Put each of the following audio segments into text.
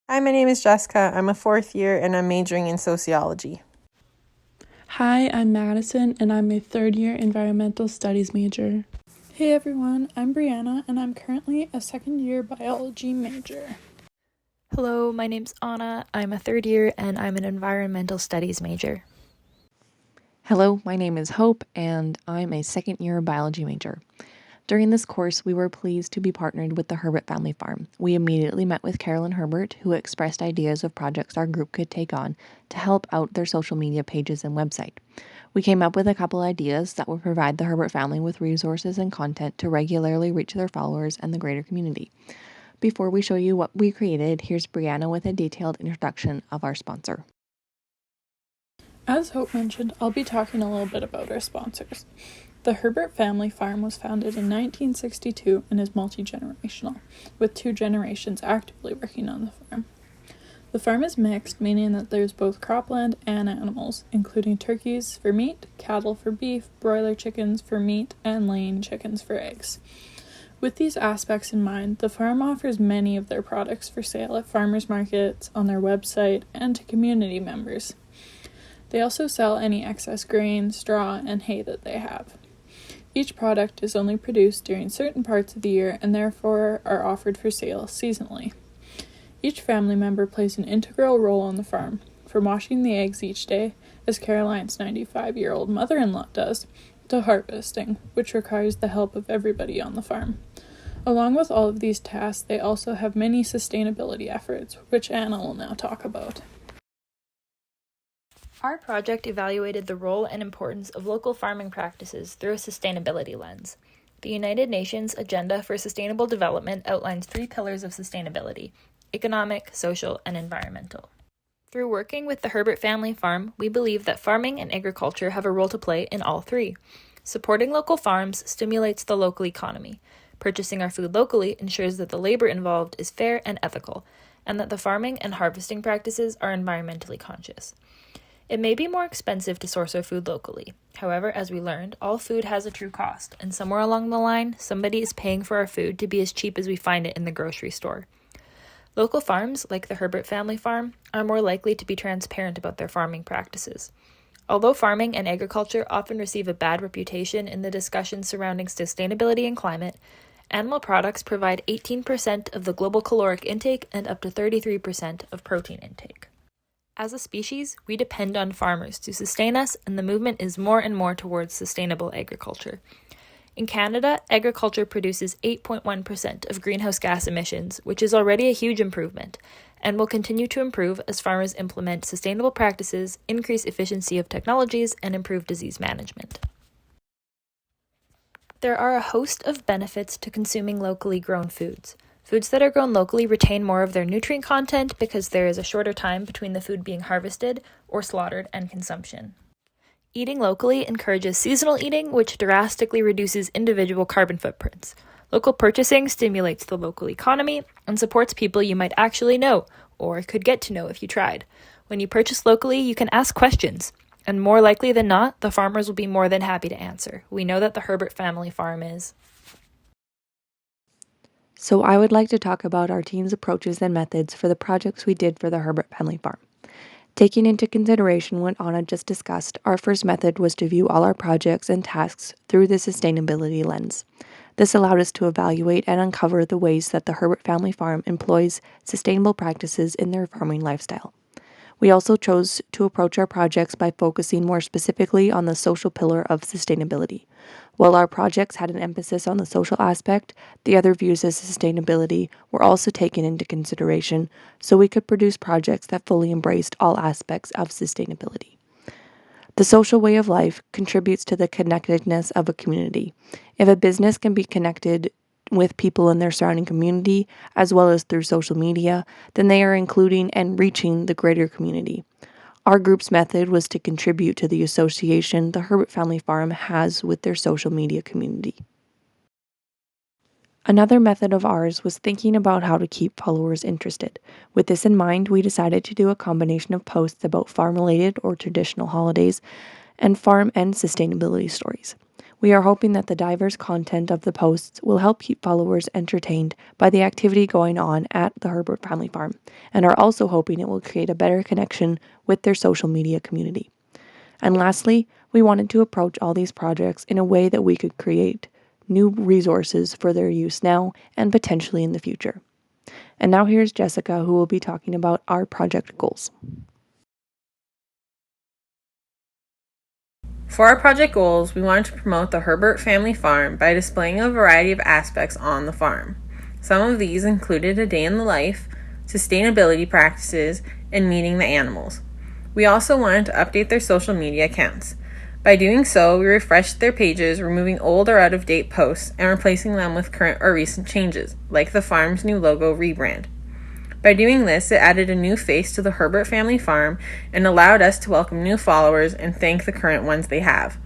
Hi, my name is Jessica. I'm a fourth year and I'm majoring in sociology. Hi, I'm Madison, and I'm a third-year environmental studies major. Hey everyone, I'm Brianna, and I'm currently a second-year biology major. Hello, my name's Anna. I'm a third year and I'm an environmental studies major. Hello, my name is Hope, and I'm a second-year biology major. During this course, we were pleased to be partnered with the Herbert family farm. We immediately met with Carol and Herbert, who expressed ideas of projects our group could take on to help out their social media pages and website. We came up with a couple ideas that would provide the Herbert family with resources and content to regularly reach their followers and the greater community. Before we show you what we created, here's Brianna with a detailed introduction of our sponsor. As Hope mentioned, I'll be talking a little bit about our sponsors. The Herbert family farm was founded in 1962 and is multi-generational, with 2 generations actively working on the farm. The farm is mixed, meaning that there's both cropland and animals, including turkeys for meat, cattle for beef, broiler chickens for meat, and laying chickens for eggs. With these aspects in mind, the farm offers many of their products for sale at farmers markets, on their website, and to community members. They also sell any excess grain, straw, and hay that they have. Each product is only produced during certain parts of the year and therefore are offered for sale seasonally. Each family member plays an integral role on the farm, from washing the eggs each day, as Caroline's 95-year-old mother-in-law does, to harvesting, which requires the help of everybody on the farm. Along with all of these tasks, they also have many sustainability efforts, which Anna will now talk about. Our project evaluated the role and importance of local farming practices through a sustainability lens. The United Nations Agenda for Sustainable Development outlines 3 pillars of sustainability: economic, social, and environmental. Through working with the Herbert family farm, we believe that farming and agriculture have a role to play in all 3. Supporting local farms stimulates the local economy. Purchasing our food locally ensures that the labor involved is fair and ethical, and that the farming and harvesting practices are environmentally conscious. It may be more expensive to source our food locally. However, as we learned, all food has a true cost, and somewhere along the line, somebody is paying for our food to be as cheap as we find it in the grocery store. Local farms, like the Herbert family farm, are more likely to be transparent about their farming practices. Although farming and agriculture often receive a bad reputation in the discussions surrounding sustainability and climate, animal products provide 18% of the global caloric intake and up to 33% of protein intake. As a species, we depend on farmers to sustain us, and the movement is more and more towards sustainable agriculture. In Canada, agriculture produces 8.1% of greenhouse gas emissions, which is already a huge improvement, and will continue to improve as farmers implement sustainable practices, increase efficiency of technologies, and improve disease management. There are a host of benefits to consuming locally grown foods. Foods that are grown locally retain more of their nutrient content because there is a shorter time between the food being harvested or slaughtered and consumption. Eating locally encourages seasonal eating, which drastically reduces individual carbon footprints. Local purchasing stimulates the local economy and supports people you might actually know, or could get to know if you tried. When you purchase locally, you can ask questions, and more likely than not, the farmers will be more than happy to answer. We know that the Herbert family farm is. So I would like to talk about our team's approaches and methods for the projects we did for the Herbert family farm. Taking into consideration what Anna just discussed, our first method was to view all our projects and tasks through the sustainability lens. This allowed us to evaluate and uncover the ways that the Herbert family farm employs sustainable practices in their farming lifestyle. We also chose to approach our projects by focusing more specifically on the social pillar of sustainability. While our projects had an emphasis on the social aspect, the other views of sustainability were also taken into consideration so we could produce projects that fully embraced all aspects of sustainability. The social way of life contributes to the connectedness of a community. If a business can be connected with people in their surrounding community, as well as through social media, then they are including and reaching the greater community. Our group's method was to contribute to the association the Herbert family farm has with their social media community. Another method of ours was thinking about how to keep followers interested. With this in mind, we decided to do a combination of posts about farm-related or traditional holidays and farm and sustainability stories. We are hoping that the diverse content of the posts will help keep followers entertained by the activity going on at the Herbert Family Farm, and are also hoping it will create a better connection with their social media community. And lastly, we wanted to approach all these projects in a way that we could create new resources for their use now and potentially in the future. And now here's Jessica, who will be talking about our project goals. For our project goals, we wanted to promote the Herbert Family Farm by displaying a variety of aspects on the farm. Some of these included a day in the life, sustainability practices, and meeting the animals. We also wanted to update their social media accounts. By doing so, we refreshed their pages, removing old or out-of-date posts and replacing them with current or recent changes, like the farm's new logo rebrand. By doing this, it added a new face to the Herbert Family Farm and allowed us to welcome new followers and thank the current ones they have.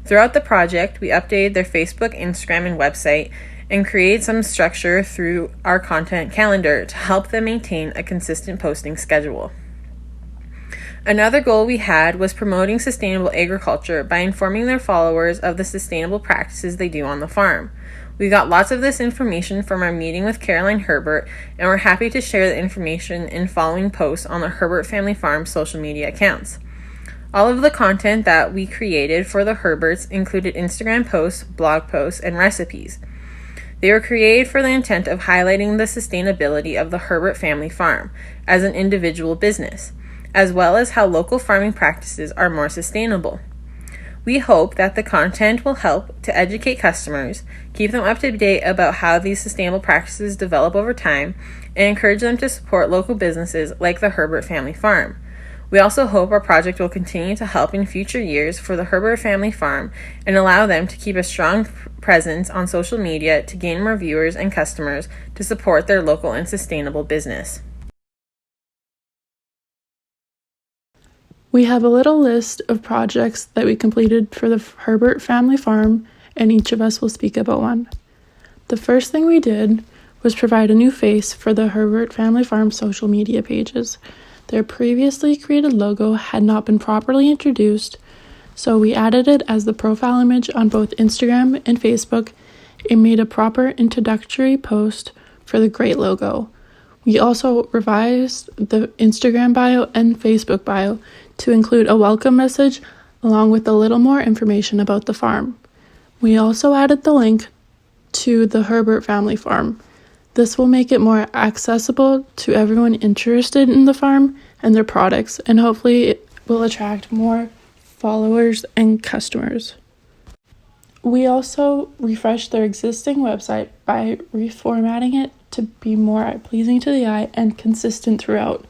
Throughout the project, we updated their Facebook, Instagram, and website and created some structure through our content calendar to help them maintain a consistent posting schedule. Another goal we had was promoting sustainable agriculture by informing their followers of the sustainable practices they do on the farm. We got lots of this information from our meeting with Caroline Herbert, and we're happy to share the information in following posts on the Herbert Family Farm social media accounts. All of the content that we created for the Herberts included Instagram posts, blog posts, and recipes. They were created for the intent of highlighting the sustainability of the Herbert Family Farm as an individual business, as well as how local farming practices are more sustainable. We hope that the content will help to educate customers, keep them up to date about how these sustainable practices develop over time, and encourage them to support local businesses like the Herbert Family Farm. We also hope our project will continue to help in future years for the Herbert Family Farm and allow them to keep a strong presence on social media to gain more viewers and customers to support their local and sustainable business. We have a little list of projects that we completed for the Herbert Family Farm, and each of us will speak about one. The first thing we did was provide a new face for the Herbert Family Farm social media pages. Their previously created logo had not been properly introduced, so we added it as the profile image on both Instagram and Facebook and made a proper introductory post for the great logo. We also revised the Instagram bio and Facebook bio to include a welcome message along with a little more information about the farm. We also added the link to the Herbert Family Farm. This will make it more accessible to everyone interested in the farm and their products, and hopefully it will attract more followers and customers. We also refreshed their existing website by reformatting it to be more pleasing to the eye and consistent throughout.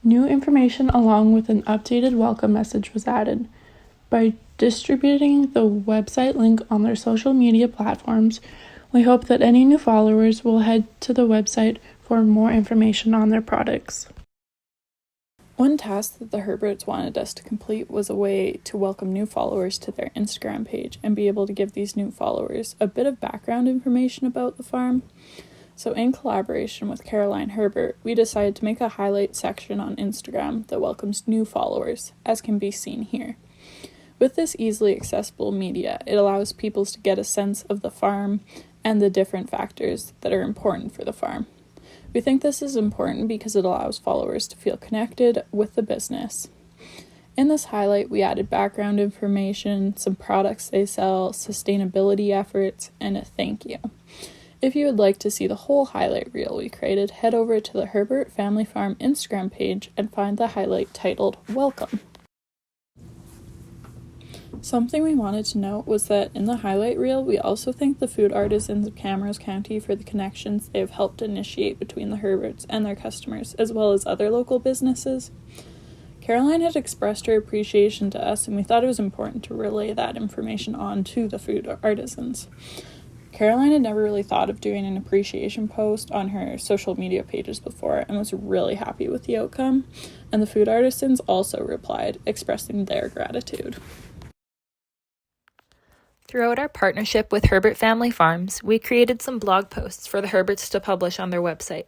New information along with an updated welcome message was added. By distributing the website link on their social media platforms, we hope that any new followers will head to the website for more information on their products. One task that the Herberts wanted us to complete was a way to welcome new followers to their Instagram page and be able to give these new followers a bit of background information about the farm. So in collaboration with Caroline Herbert, we decided to make a highlight section on Instagram that welcomes new followers, as can be seen here. With this easily accessible media, it allows people to get a sense of the farm and the different factors that are important for the farm. We think this is important because it allows followers to feel connected with the business. In this highlight, we added background information, some products they sell, sustainability efforts, and a thank you. If you would like to see the whole highlight reel we created, head over to the Herbert Family Farm Instagram page and find the highlight titled Welcome. Something we wanted to note was that in the highlight reel, we also thank the food artisans of Camrose County for the connections they have helped initiate between the Herberts and their customers, as well as other local businesses. Caroline had expressed her appreciation to us, and we thought it was important to relay that information on to the food artisans. Caroline had never really thought of doing an appreciation post on her social media pages before and was really happy with the outcome, and the food artisans also replied, expressing their gratitude. Throughout our partnership with Herbert Family Farms, we created some blog posts for the Herberts to publish on their website.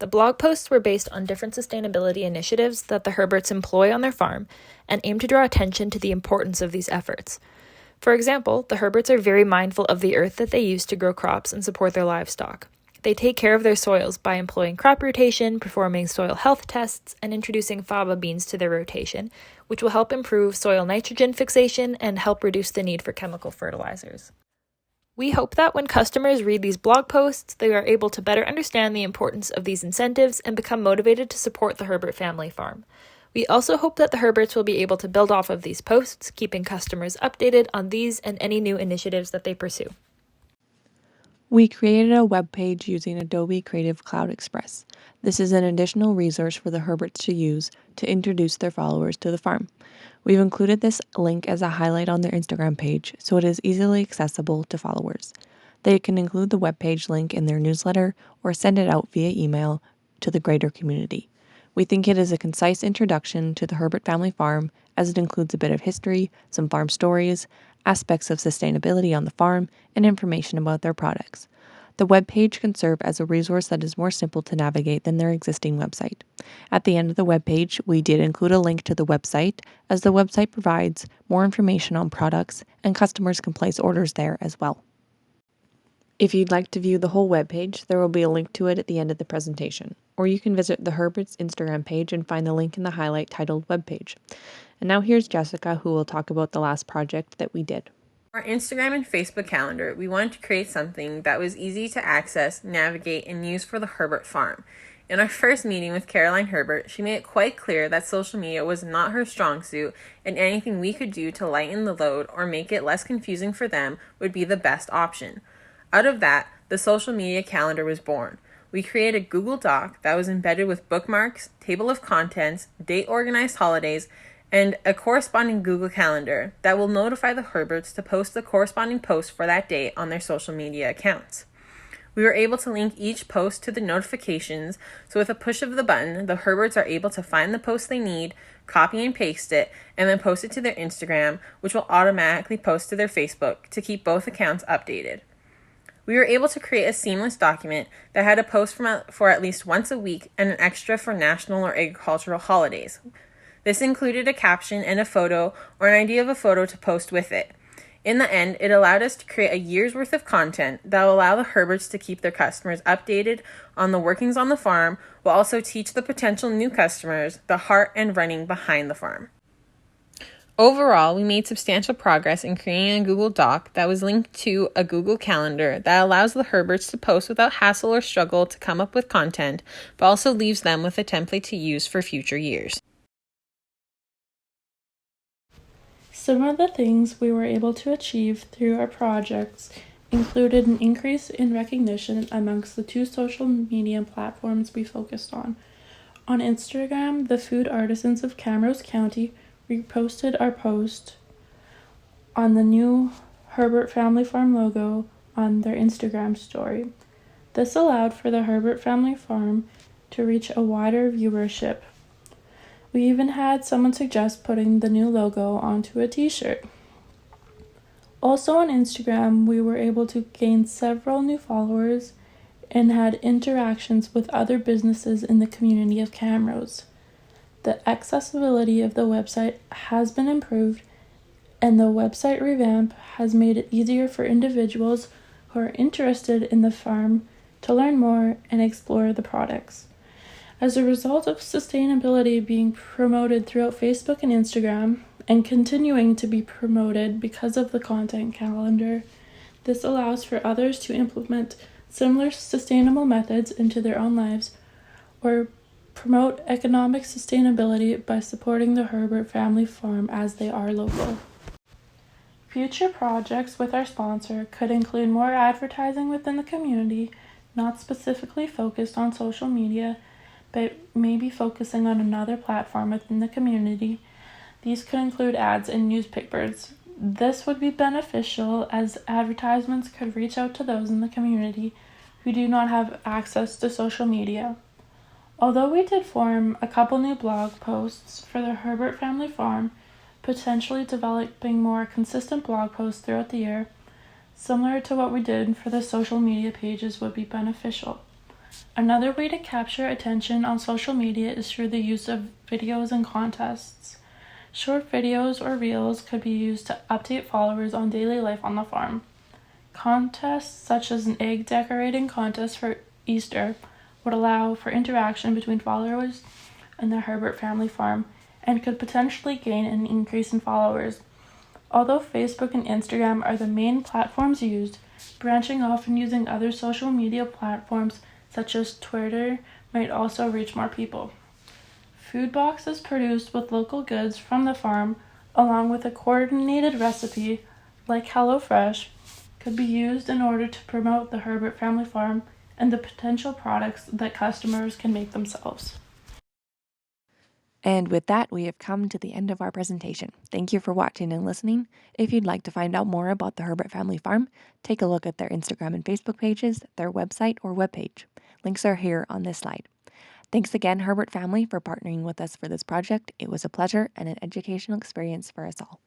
The blog posts were based on different sustainability initiatives that the Herberts employ on their farm and aim to draw attention to the importance of these efforts. For example, the Herberts are very mindful of the earth that they use to grow crops and support their livestock. They take care of their soils by employing crop rotation, performing soil health tests, and introducing faba beans to their rotation, which will help improve soil nitrogen fixation and help reduce the need for chemical fertilizers. We hope that when customers read these blog posts, they are able to better understand the importance of these incentives and become motivated to support the Herbert family farm. We also hope that the Herberts will be able to build off of these posts, keeping customers updated on these and any new initiatives that they pursue. We created a web page using Adobe Creative Cloud Express. This is an additional resource for the Herberts to use to introduce their followers to the farm. We've included this link as a highlight on their Instagram page, so it is easily accessible to followers. They can include the web page link in their newsletter or send it out via email to the greater community. We think it is a concise introduction to the Herbert family farm, as it includes a bit of history, some farm stories, aspects of sustainability on the farm, and information about their products. The web page can serve as a resource that is more simple to navigate than their existing website. At the end of the web page, we did include a link to the website, as the website provides more information on products and customers can place orders there as well. If you'd like to view the whole web page, there will be a link to it at the end of the presentation, or you can visit the Herbert's Instagram page and find the link in the highlight titled web page. And now here's Jessica, who will talk about the last project that we did. For our Instagram and Facebook calendar, we wanted to create something that was easy to access, navigate, and use for the Herbert farm. In our first meeting with Caroline Herbert, she made it quite clear that social media was not her strong suit, and anything we could do to lighten the load or make it less confusing for them would be the best option. Out of that, the social media calendar was born. We created a Google Doc that was embedded with bookmarks, table of contents, date-organized holidays, and a corresponding Google Calendar that will notify the Herberts to post the corresponding post for that day on their social media accounts. We were able to link each post to the notifications, so with a push of the button, the Herberts are able to find the post they need, copy and paste it, and then post it to their Instagram, which will automatically post to their Facebook to keep both accounts updated. We were able to create a seamless document that had a post for at least once a week and an extra for national or agricultural holidays. This included a caption and a photo or an idea of a photo to post with it. In the end, it allowed us to create a year's worth of content that will allow the Herberts to keep their customers updated on the workings on the farm, while also teach the potential new customers the heart and running behind the farm. Overall, we made substantial progress in creating a Google Doc that was linked to a Google Calendar that allows the Herberts to post without hassle or struggle to come up with content, but also leaves them with a template to use for future years. Some of the things we were able to achieve through our projects included an increase in recognition amongst the two social media platforms we focused on. On Instagram, the Food Artisans of Camrose County reposted our post on the new Herbert Family Farm logo on their Instagram story. This allowed for the Herbert Family Farm to reach a wider viewership. We even had someone suggest putting the new logo onto a t-shirt. Also on Instagram, we were able to gain several new followers and had interactions with other businesses in the community of Camrose. The accessibility of the website has been improved, and the website revamp has made it easier for individuals who are interested in the farm to learn more and explore the products. As a result of sustainability being promoted throughout Facebook and Instagram, and continuing to be promoted because of the content calendar, this allows for others to implement similar sustainable methods into their own lives or promote economic sustainability by supporting the Herbert family farm as they are local. Future projects with our sponsor could include more advertising within the community, not specifically focused on social media, but maybe focusing on another platform within the community. These could include ads in newspapers. This would be beneficial as advertisements could reach out to those in the community who do not have access to social media. Although we did form a couple new blog posts for the Herbert family farm, potentially developing more consistent blog posts throughout the year, similar to what we did for the social media pages, would be beneficial. Another way to capture attention on social media is through the use of videos and contests. Short videos or reels could be used to update followers on daily life on the farm. Contests such as an egg decorating contest for Easter would allow for interaction between followers and the Herbert family farm and could potentially gain an increase in followers. Although Facebook and Instagram are the main platforms used, branching off and using other social media platforms such as Twitter might also reach more people. Food boxes produced with local goods from the farm, along with a coordinated recipe like HelloFresh, could be used in order to promote the Herbert family farm and the potential products that customers can make themselves. And with that, we have come to the end of our presentation. Thank you for watching and listening. If you'd like to find out more about the Herbert family farm, take a look at their Instagram and Facebook pages, their website, or webpage. Links are here on this slide. Thanks again, Herbert family, for partnering with us for this project. It was a pleasure and an educational experience for us all.